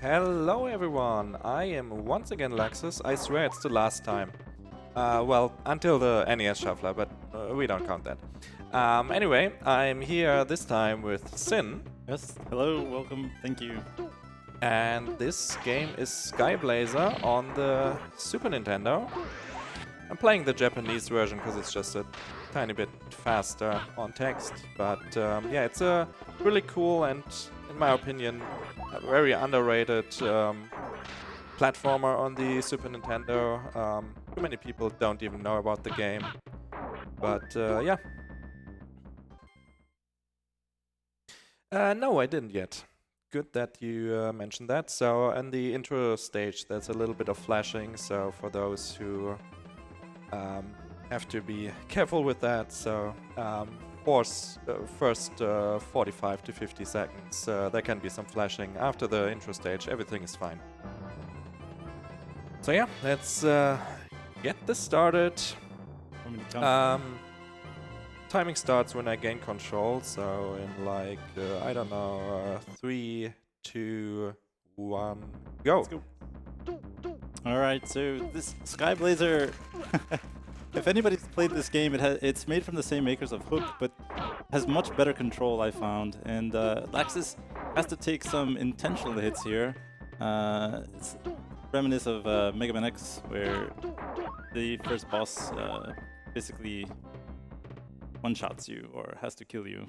Hello everyone, I am once again Laxxus. I swear it's the last time. Well, until the NES Shuffler, but we don't count that. Anyway, I'm here this time with Sin. Yes, hello, welcome, thank you. And this game is Skyblazer on the Super Nintendo. I'm playing the Japanese version because it's just a tiny bit faster on text. But yeah, it's a really cool and, in my opinion, a very underrated platformer on the Super Nintendo. Too many people don't even know about the game. But yeah. No, I didn't yet. Good that you mentioned that. So in the intro stage, there's a little bit of flashing. So for those who have to be careful with that. So first 45 to 50 seconds, there can be some flashing. After the intro stage, everything is fine. So yeah, let's get this started. Timing starts when I gain control, so in like, I don't know, 3, 2, 1, go! Let's go. Alright, so this Skyblazer, if anybody's played this game, it's made from the same makers of Hook, but has much better control, I found. And Laxxus has to take some intentional hits here. It's reminiscent of Mega Man X, where the first boss basically one-shots you or has to kill you.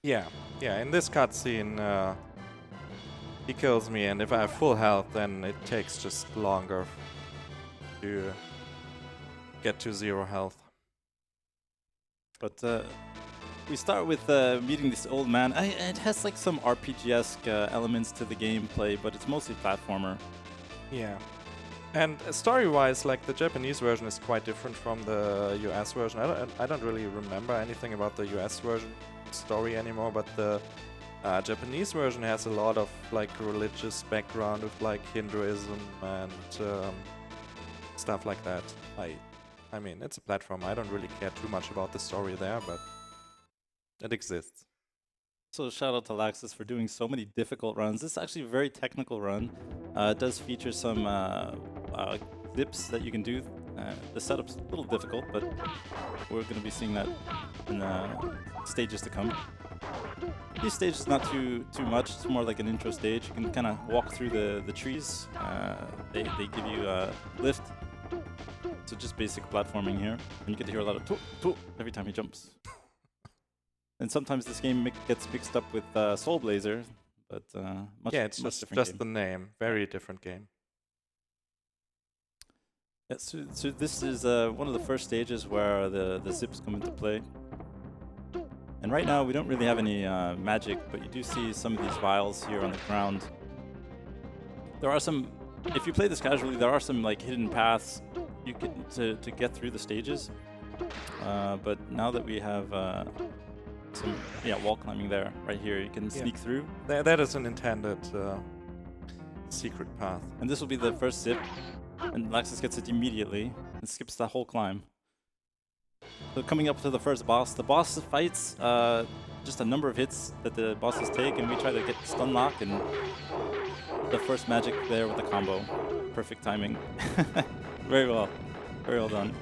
Yeah, in this cutscene, he kills me, and if I have full health, then it takes just longer to get to 0 health. But we start with meeting this old man. It has like some RPG-esque elements to the gameplay, but it's mostly platformer. Yeah. And story-wise, like, the Japanese version is quite different from the US version. I don't really remember anything about the US version story anymore, but the Japanese version has a lot of, like, religious background with, like, Hinduism and stuff like that. I mean, it's a platform. I don't really care too much about the story there, but it exists. So shout out to Laxxus for doing so many difficult runs. This is actually a very technical run. It does feature some zips that you can do. The setup's a little difficult, but we're going to be seeing that in the stages to come. These stages not too much. It's more like an intro stage. You can kind of walk through the trees. They give you a lift. So just basic platforming here. And you get to hear a lot of toot toot every time he jumps. And sometimes this game gets mixed up with Soul Blazer, but yeah, it's just the name. Very different game. Yeah, so this is one of the first stages where the zips come into play. And right now we don't really have any magic, but you do see some of these vials here on the ground. There are some, if you play this casually, there are some like hidden paths you get to get through the stages. But now that we have some wall climbing there, right here, you can sneak through. That is an intended secret path. And this will be the first zip, and Laxxus gets it immediately and skips the whole climb. So coming up to the first boss, the boss fights just a number of hits that the bosses take, and we try to get stun lock, and the first magic there with the combo. Perfect timing. Very well done.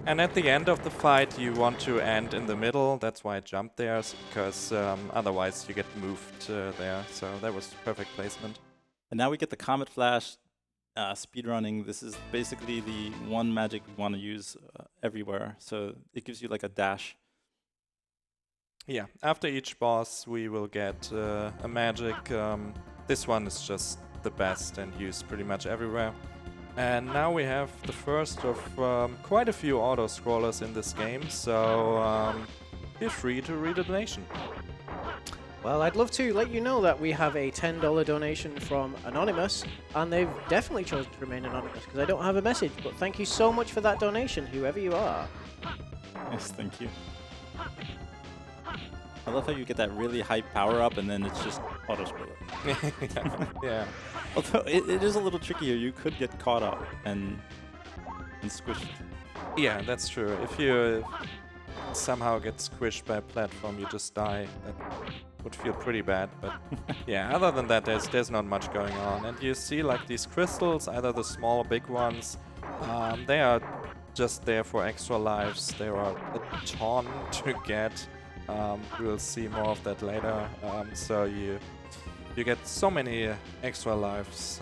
And at the end of the fight, you want to end in the middle. That's why I jumped there, because otherwise you get moved there. So that was perfect placement. And now we get the Comet Flash speedrunning. This is basically the one magic we want to use everywhere. So it gives you like a dash. Yeah, after each boss, we will get a magic. This one is just the best and used pretty much everywhere. And now we have the first of quite a few auto-scrollers in this game, so feel free to read a donation. Well, I'd love to let you know that we have a $10 donation from Anonymous, and they've definitely chosen to remain anonymous because I don't have a message, but thank you so much for that donation, whoever you are. Yes, thank you. I love how you get that really high power up and then it's just auto-scroller. Yeah. Although it is a little trickier, you could get caught up and squished. Yeah, that's true. If you somehow get squished by a platform, you just die. would feel pretty bad. But yeah, other than that, there's not much going on. And you see like these crystals, either the small or big ones, they are just there for extra lives. There are a ton to get. We'll see more of that later. So you get so many extra lives.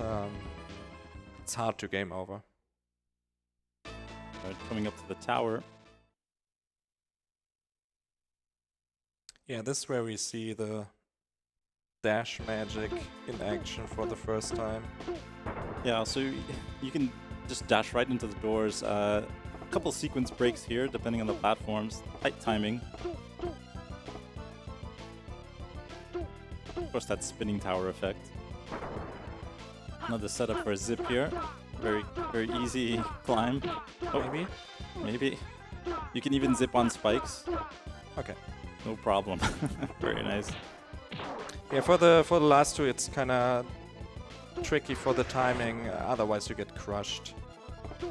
It's hard to game over. Right, coming up to the tower. Yeah, this is where we see the dash magic in action for the first time. Yeah, so you can just dash right into the doors. A couple sequence breaks here, depending on the platforms. Tight timing. Of course, that spinning tower effect. Another setup for a zip here. Very, very easy climb. Oh, maybe. You can even zip on spikes. Okay. No problem. Very nice. Yeah, for the last two, it's kind of tricky for the timing. Otherwise, you get crushed.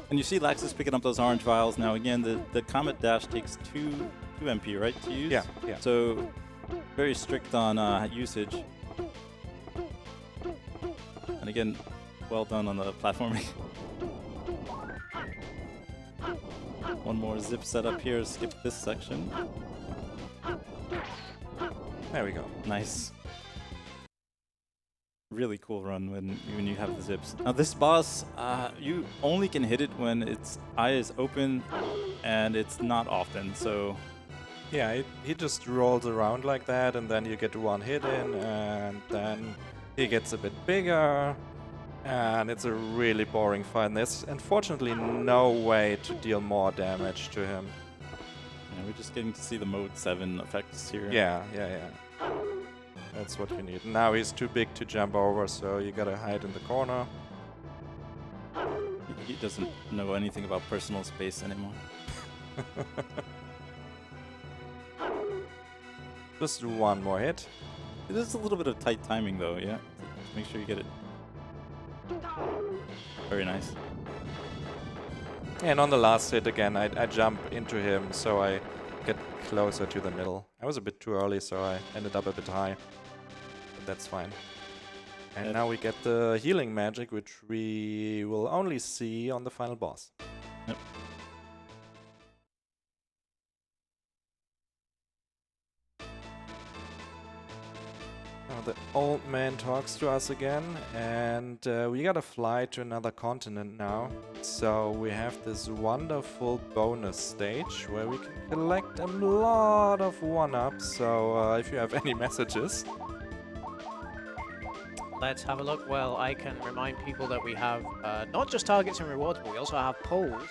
And you see Laxxus picking up those orange vials. Now, again, the Comet Dash takes 2 MP, right, to use? Yeah. So, very strict on usage. And again, well done on the platforming. One more zip setup here. Skip this section. There we go. Nice. Really cool run when you have the zips. Now this boss, you only can hit it when its eye is open, and it's not often. So Yeah, he just rolls around like that, and then you get one hit in, and then he gets a bit bigger, and it's a really boring fight. And there's unfortunately no way to deal more damage to him. yeah, we're just getting to see the Mode 7 effects here. Yeah. That's what you need. Now he's too big to jump over, so you gotta hide in the corner. He doesn't know anything about personal space anymore. Just one more hit. It is a little bit of tight timing though, yeah? To make sure you get it. Very nice. And on the last hit again, I jump into him, so I get closer to the middle. I was a bit too early, so I ended up a bit high. But that's fine. And now we get the healing magic, which we will only see on the final boss. Yep. Now the old man talks to us again, and we gotta fly to another continent now. So we have this wonderful bonus stage where we can collect a lot of one-ups. So if you have any messages. Let's have a look. Well, I can remind people that we have not just targets and rewards, but we also have polls.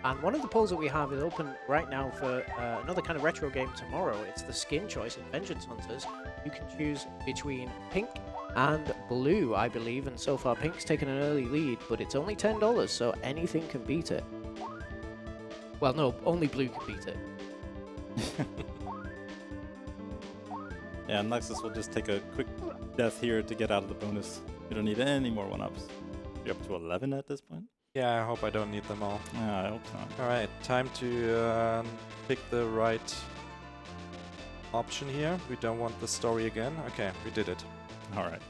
And one of the polls that we have is open right now for another kind of retro game tomorrow. It's the skin choice in Vengeance Hunters. You can choose between pink and blue, I believe. And so far, pink's taken an early lead, but it's only $10, so anything can beat it. Well, no, only blue can beat it. Yeah, and Laxxus will just take a quick death here to get out of the bonus. You don't need any more one-ups. You're up to 11 at this point? Yeah, I hope I don't need them all. Yeah, I hope so. Alright, time to pick the right option here. We don't want the story again. Okay, we did it. Alright.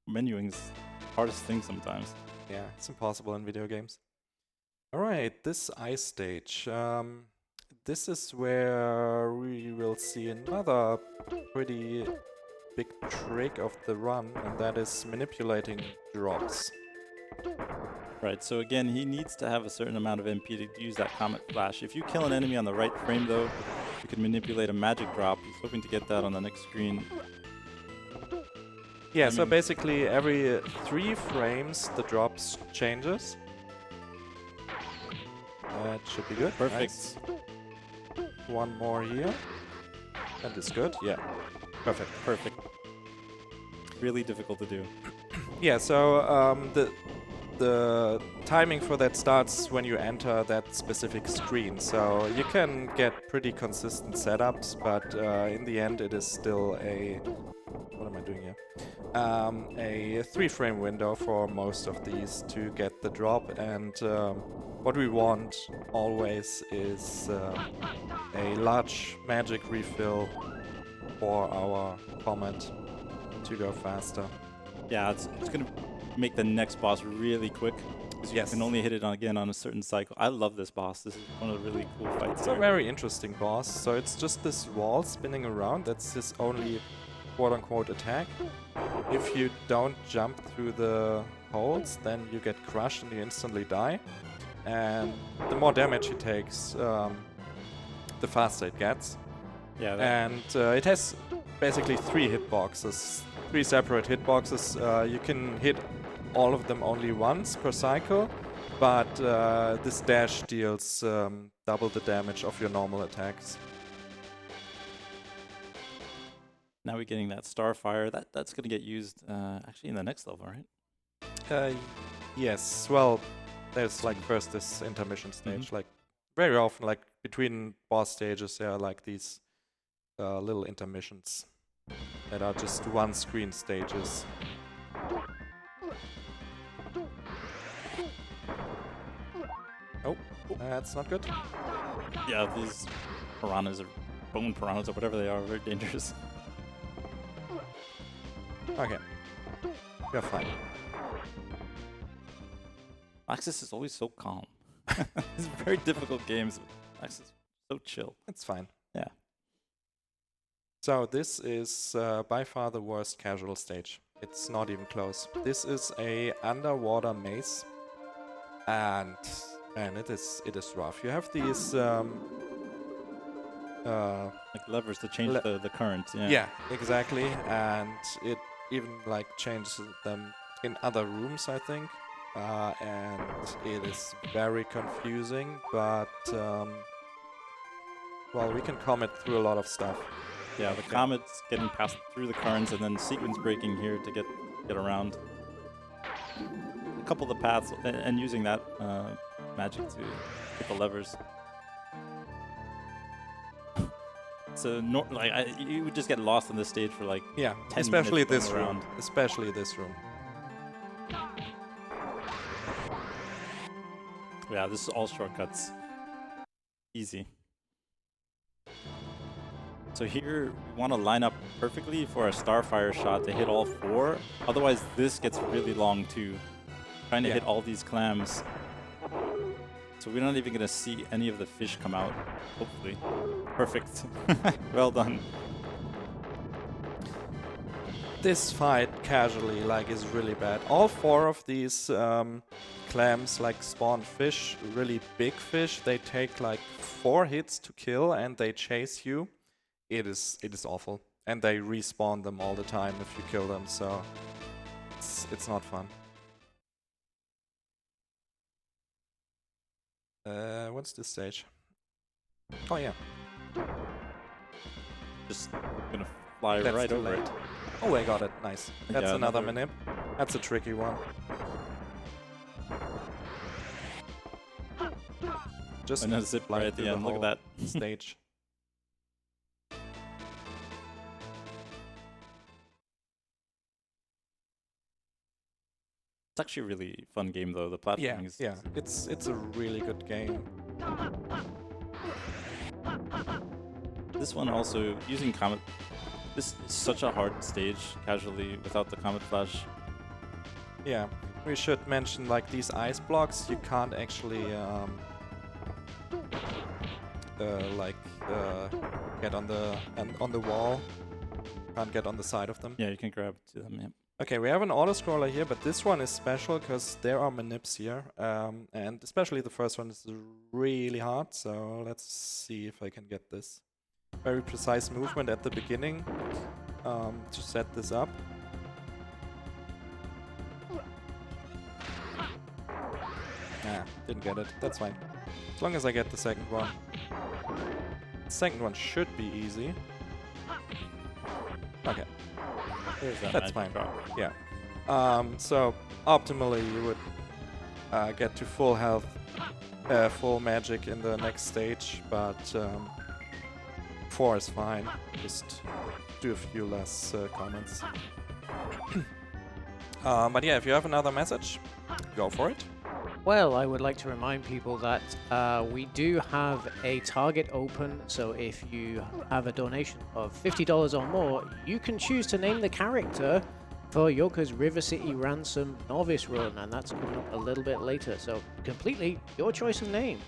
Menuing's the hardest thing sometimes. Yeah, it's impossible in video games. Alright, this ice stage. This is where we will see another pretty big trick of the run, and that is manipulating drops. Right, so again, he needs to have a certain amount of MP to use that Comet Flash. If you kill an enemy on the right frame, though, you can manipulate a magic drop. He's hoping to get that on the next screen. Yeah, so basically every 3 frames the drops changes. That should be good. Perfect. Nice. One more here. That is good. Yeah. Perfect. Perfect. Really difficult to do. Yeah, so the timing for that starts when you enter that specific screen. So you can get pretty consistent setups, but in the end it is still a... What am I doing here? A 3-frame window for most of these to get the drop, and what we want always is a large magic refill 4-hour comet to go faster. Yeah, it's going to make the next boss really quick. Because you can only hit it again on a certain cycle. I love this boss. This is one of the really cool fights. It's a very interesting boss. So it's just this wall spinning around. That's his only quote-unquote attack. If you don't jump through the holes, then you get crushed and you instantly die. And the more damage he takes, the faster it gets. Yeah. And it has basically 3 hitboxes, 3 separate hitboxes. You can hit all of them only once per cycle, but this dash deals double the damage of your normal attacks. Now we're getting that Starfire. That's going to get used actually in the next level, right? Yes. Well, there's like first this intermission stage. Like very often, like between boss stages, there are like these little intermissions that are just one-screen stages. Oh, that's not good. Yeah, these piranhas or bone piranhas or whatever they are very dangerous. Okay, you're fine. Laxxus is always so calm. It's very difficult games. Laxxus is so chill. It's fine. Yeah. So this is by far the worst casual stage. It's not even close. This is a underwater maze, and it is rough. You have these like levers to change the current. Yeah. Yeah, exactly, and it even like changes them in other rooms, I think. And it is very confusing, but well, we can comment through a lot of stuff. Yeah, the comet's getting passed through the currents and then sequence breaking here to get around a couple of the paths and using that magic to hit the levers. So you would just get lost on this stage for like 10 especially minutes this going room. around. Especially this room. Yeah, this is all shortcuts. Easy. So here we want to line up perfectly for a Starfire shot to hit all 4. Otherwise this gets really long too. Trying to hit all these clams. So we're not even going to see any of the fish come out, hopefully. Perfect. Well done. This fight casually is really bad. All 4 of these clams spawn fish, really big fish. They take 4 hits to kill and they chase you. It is awful. And they respawn them all the time if you kill them, so it's not fun. What's this stage? Oh yeah. Just gonna fly That's right too over late. it. Oh, I got it. Nice. That's Yeah, another manip. That's a tricky one. Just And a zip right at the end. Look at that stage. It's actually a really fun game though. The platforming is It's a really good game. This one also using Comet. This is such a hard stage casually without the Comet Flash. Yeah, we should mention these ice blocks. You can't actually get on the wall. Can't get on the side of them. Yeah, you can grab to them. Yeah. Okay, we have an auto-scroller here, but this one is special because there are manips here, and especially the first one is really hard, so let's see if I can get this. Very precise movement at the beginning to set this up. Nah, didn't get it. That's fine. As long as I get the second one. The second one should be easy. Okay. That's fine. Yeah. So optimally, you would get to full health, full magic in the next stage, but 4 is fine. Just do a few less comments. But yeah, if you have another message, go for it. Well, I would like to remind people that we do have a target open, so if you have a donation of $50 or more, you can choose to name the character for Yoka's River City Ransom Novice Run, and that's coming up a little bit later, so completely your choice of name.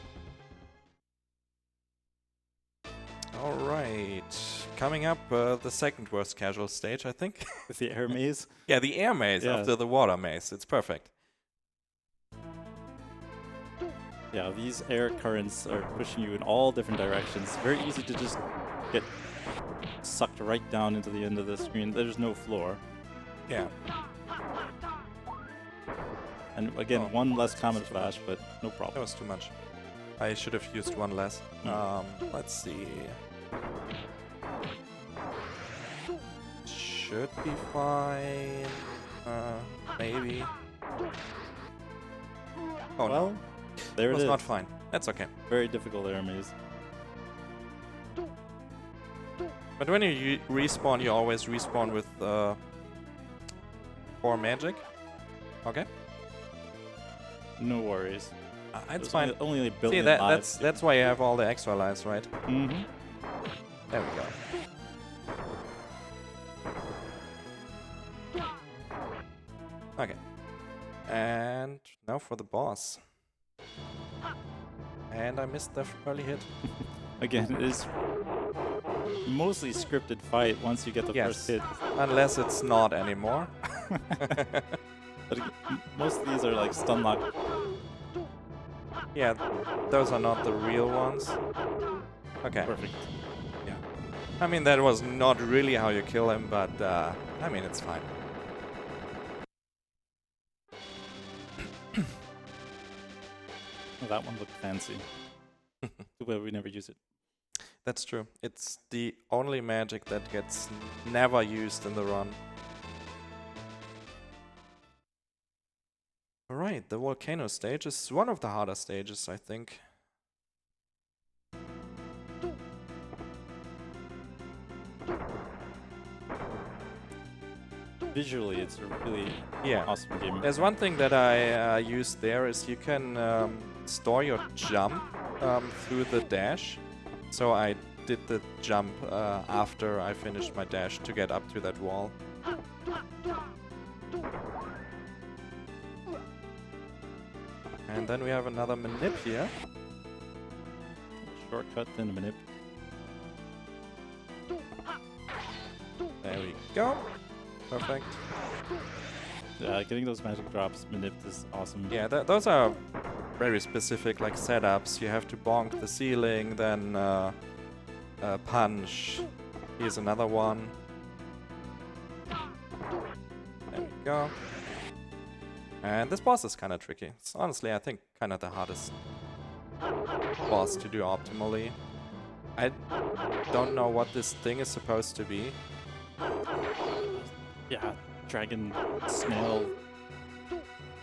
Alright, coming up, the second worst casual stage, I think. With the air maze. Yeah, the air maze Yeah. after the water maze. It's perfect. Yeah, these air currents are pushing you in all different directions. Very easy to just get sucked right down into the end of the screen. There's no floor. Yeah. And again, Oh. one less comet flash, but no That problem. was too much. I should have used one less. Let's see. Should be fine. Maybe. Oh Well, no, there it it was is. not fine. That's okay. Very difficult air maze. But when you respawn, you always respawn with 4 magic. Okay, No worries. it's There's fine. Only a See, billion lives. that's why you have all the extra lives, right? Mm-hmm. There we go. Okay. And now for the boss. And I missed the early hit. Again, it is mostly scripted fight once you get the Yes. first hit. Unless it's not anymore. But most of these are like stun lock. Yeah, those are not the real ones. Okay. Perfect. Yeah. I mean, that was not really how you kill him, but I mean, it's fine. Oh, that one looked fancy. Too bad we never use it. That's true. It's the only magic that gets never used in the run. Alright, the volcano stage is one of the harder stages, I think. Visually, it's a really Yeah. awesome game. There's one thing that I used there is you can store your jump through the dash. So I did the jump after I finished my dash to get up to that wall. And then we have another manip here. Shortcut and a manip. There we go. Perfect. Yeah, getting those magic drops manipped is awesome. Yeah, those are very specific like setups. You have to bonk the ceiling, then punch. Here's another one. There we go. And this boss is kind of tricky. It's honestly, I think, kind of the hardest boss to do optimally. I don't know what this thing is supposed to be. Yeah, dragon, snail,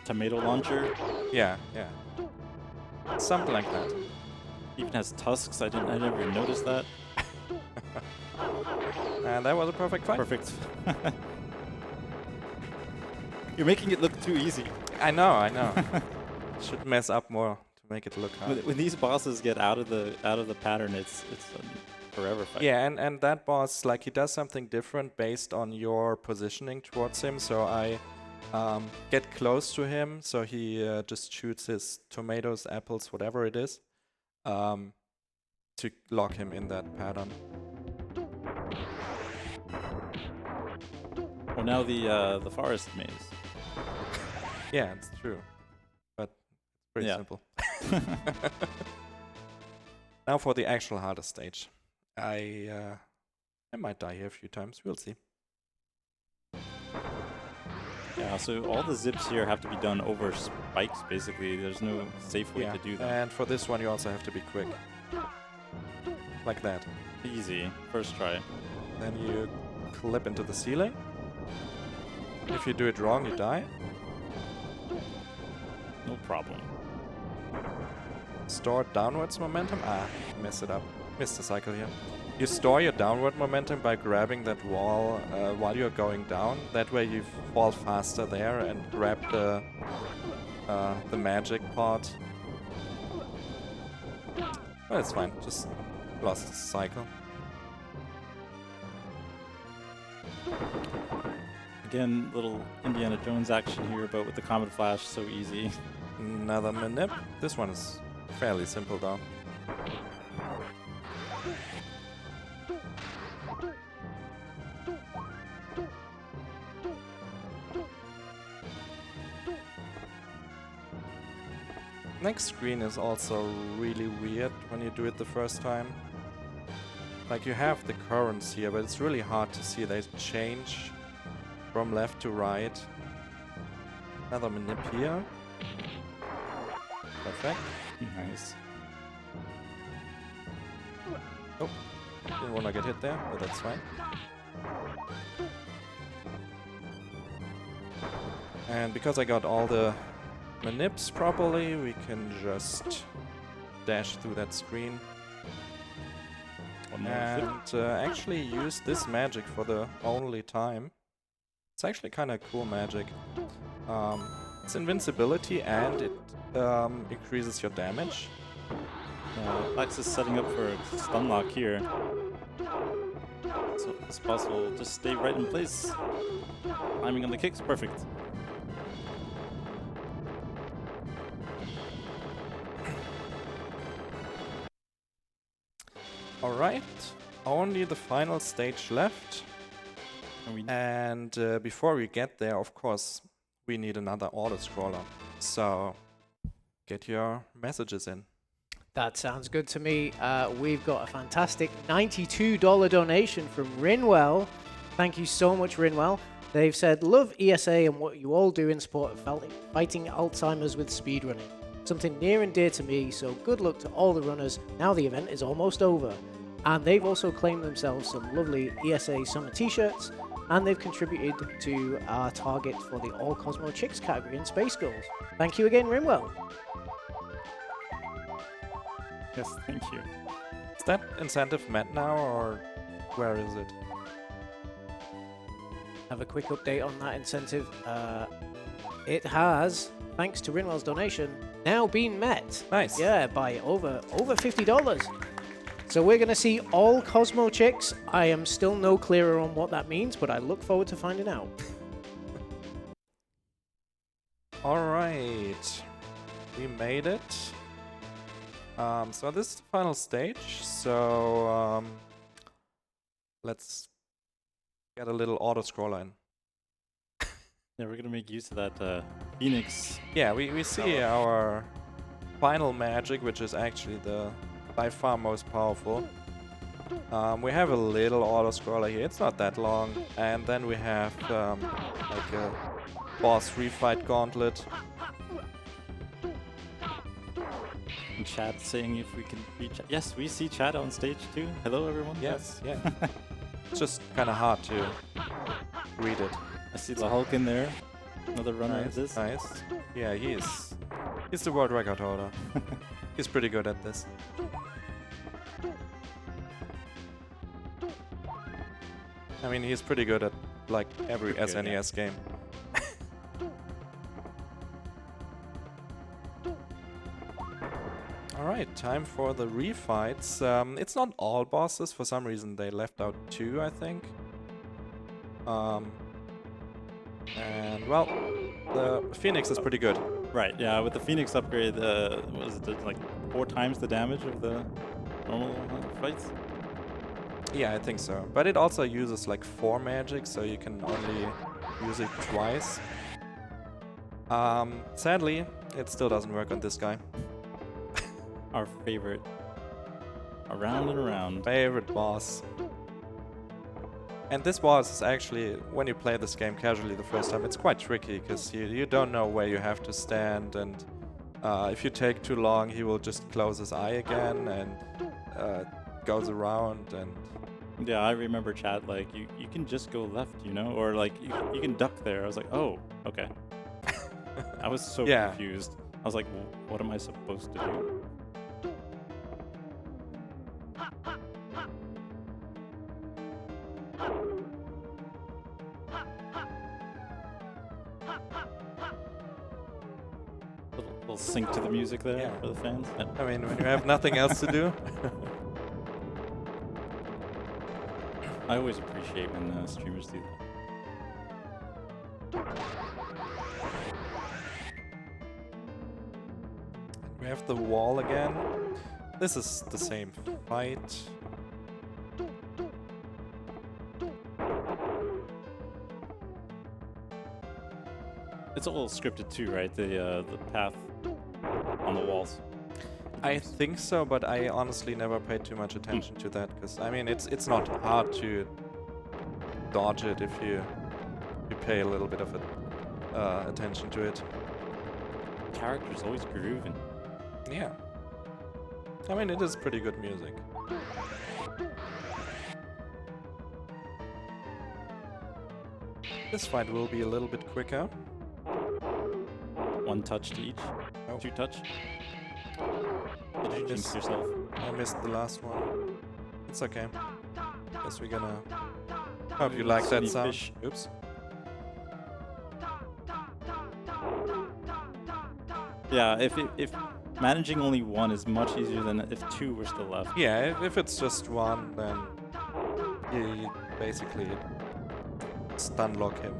tomato launcher. Yeah, yeah. Something like that. Even has tusks. I never noticed that. And that was a perfect fight. Perfect. You're making it look too easy. I know. Should mess up more to make it look hard. When these bosses get out of the pattern, it's a forever fight. Yeah, and that boss, like, he does something different based on your positioning towards him. So I get close to him, so he just shoots his tomatoes, apples, whatever it is, to lock him in that pattern. Well, now the forest maze. Yeah, it's true, but it's pretty Yeah. simple. Now for the actual hardest stage. I might die here a few times. We'll see. Yeah, so all the zips here have to be done over spikes, basically. There's no safe way Yeah, to do that. and for this one you also have to be quick. Like that. Easy. First try. Then you clip into the ceiling. If you do it wrong, you die. No problem. Store downwards momentum. Ah, mess it up. Missed the cycle here. You store your downward momentum by grabbing that wall while you're going down. That way you fall faster there and grab the the magic part. But it's fine, just lost the cycle. Again, little Indiana Jones action here, but with the Comet Flash, so easy. Another manip. This one is fairly simple though. Next screen is also really weird when you do it the first time. Like you have the currents here, but it's really hard to see. They change from left to right. Another manip here. Perfect. Nice. Oh, didn't want to get hit there, but that's fine. And because I got all the manips properly, we can just dash through that screen. And actually use this magic for the only time. It's actually kind of cool magic. It's invincibility and it increases your damage. Laxxus setting up for a stun lock here. So it's possible, just stay right in place. Timing on the kicks, perfect. Alright, only the final stage left. And before we get there, of course, we need another auto-scroller. So, get your messages in. That sounds good to me. We've got a fantastic $92 donation from Rinwell. Thank you so much, Rinwell. They've said, love ESA and what you all do in support of fighting Alzheimer's with speedrunning. Something near and dear to me, so good luck to all the runners. Now the event is almost over. And they've also claimed themselves some lovely ESA summer t-shirts, and they've contributed to our target for the All Cosmo Chicks category in Space Goals. Thank you again, Rinwell. Yes, thank you. Is that incentive met now, or where is it? Have a quick update on that incentive. It has, thanks to Rinwell's donation, now been met. Nice. Yeah, by over $50. So we're going to see all Cosmo Chicks. I am still no clearer on what that means, but I look forward to finding out. Alright, we made it. So this is the final stage, so let's get a little auto-scroller in. Yeah, we're gonna make use of that Phoenix. Yeah, we see our final magic, which is actually the by far most powerful. We have a little auto-scroller here, it's not that long, and then we have like a boss refight gauntlet. And chat saying if we can reach. Yes, we see chat on stage too. Hello, everyone. Yes, yeah. It's just kind of hard to read it. I see the Hulk in there. Another runner of this. Nice. Yeah, he's the world record holder. He's pretty good at this. I mean, he's pretty good at like every SNES game. Alright, time for the refights. It's not all bosses, for some reason they left out 2, I think. And well, the Phoenix is pretty good. Right, yeah, with the Phoenix upgrade, what was it, like 4 times the damage of the normal fights? Yeah, I think so. But it also uses like 4 magic, so you can only use it twice. Sadly, it still doesn't work on this guy. Our favorite. Around and around. Favorite boss. And this boss is actually, when you play this game casually the first time, it's quite tricky, because you don't know where you have to stand, and if you take too long, he will just close his eye again, and goes around, and... Yeah, I remember chat, like, you can just go left, you know? Or, like, you can duck there. I was like, oh, okay. I was so confused. I was like, what am I supposed to do? We'll sync to the music there Yeah. for the fans. Yeah. I mean, when you have nothing else to do. I always appreciate when streamers do that. We have the wall again. This is the same fight. It's all scripted too, right? The path on the walls. I think so, but I honestly never paid too much attention to that, because I mean it's not hard to dodge it if you pay a little bit of attention to it. Character's always grooving. Yeah. I mean, it is pretty good music. This fight will be a little bit quicker. One touch to each. Oh. Two touch. Did you jinx Yes. yourself? I missed the last one. It's okay. Guess we're gonna... Hope you like that Sunny sound. fish. Oops. Yeah, if managing only one is much easier than if two were still left. Yeah, if it's just one, then you basically stun lock him.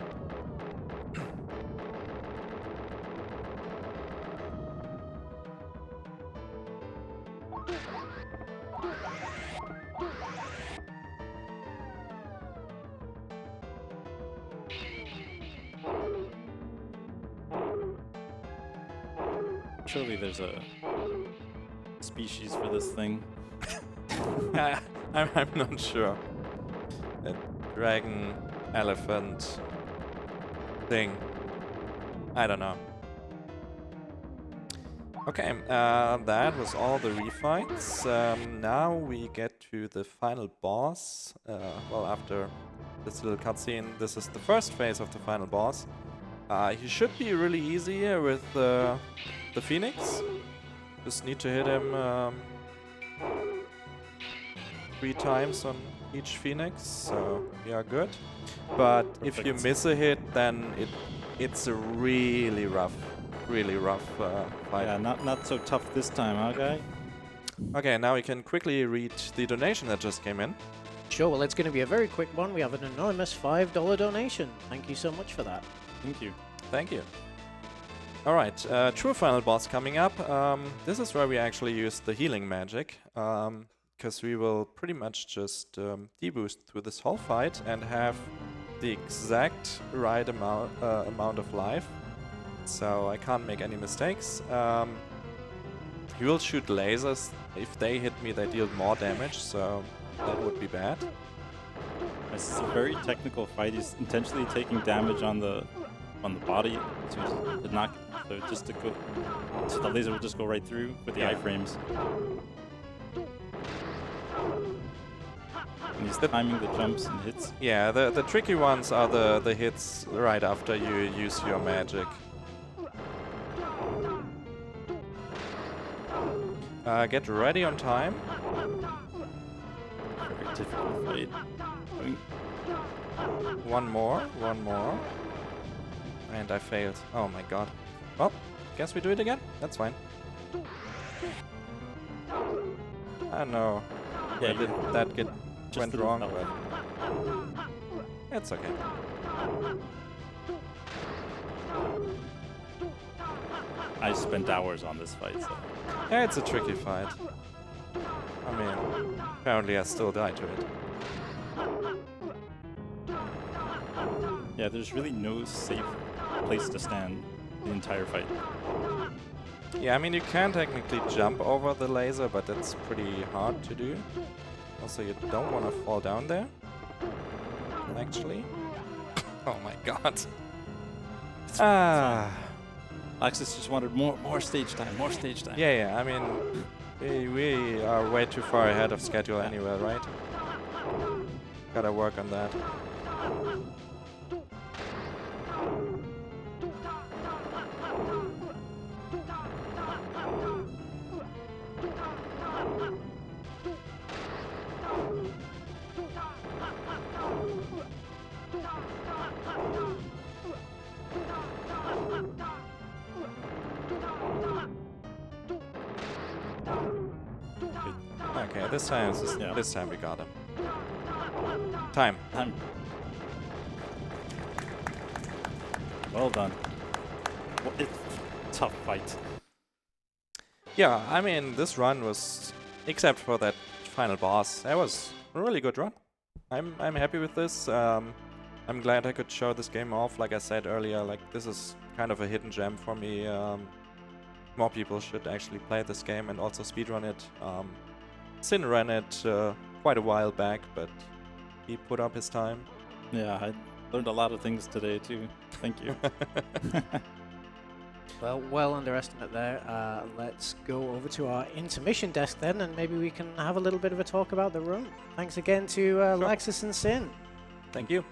Surely there's a species for this thing. I'm not sure. A dragon, elephant thing. I don't know. Okay, that was all the refights. Now we get to the final boss. Well, after this little cutscene, this is the first phase of the final boss. He should be really easy here with the Phoenix. Just need to hit him 3 times on each Phoenix, so we are good. But if you miss a hit, then it's a really rough fight. Yeah, not so tough this time, huh, guy? Okay, now we can quickly read the donation that just came in. Sure, well, it's going to be a very quick one. We have an anonymous $5 donation. Thank you so much for that. Thank you. Thank you. Alright, true final boss coming up. This is where we actually use the healing magic, because we will pretty much just deboost through this whole fight and have the exact right amount of life. So I can't make any mistakes. He will shoot lasers. If they hit me, they deal more damage, so that would be bad. This is a very technical fight. He's intentionally taking damage on the body to knock, so just to go, so the laser will just go right through with the iframes. And he's timing the jumps and hits. Yeah, the tricky ones are the hits right after you use your magic. Get ready on time. Very difficult fight. One more. And I failed. Oh my god. Well, guess we do it again. That's fine. I know. Yeah, That just went didn't wrong, help. but it's okay. I spent hours on this fight, so. Yeah, it's a tricky fight. I mean, apparently I still die to it. Yeah, there's really no safe place to stand the entire fight. Yeah, I mean, you can technically jump over the laser, but that's pretty hard to do. Also, you don't want to fall down there, actually. Oh my god. Laxxus just wanted more stage time, more stage time. Yeah, I mean, we are way too far ahead of schedule anyway, right? Gotta work on that. this time, Yeah. this time we got him. Time. Well done. It's tough fight. Yeah, I mean, this run was, except for that final boss, that was a really good run. I'm happy with this. I'm glad I could show this game off. Like I said earlier, like this is kind of a hidden gem for me. More people should actually play this game and also speedrun it. Sin ran it quite a while back, but he put up his time. Yeah, I learned a lot of things today too. Thank you. Well underestimate there. Let's go over to our intermission desk then, and maybe we can have a little bit of a talk about the run. Thanks again to Laxxus and Sin. Thank you.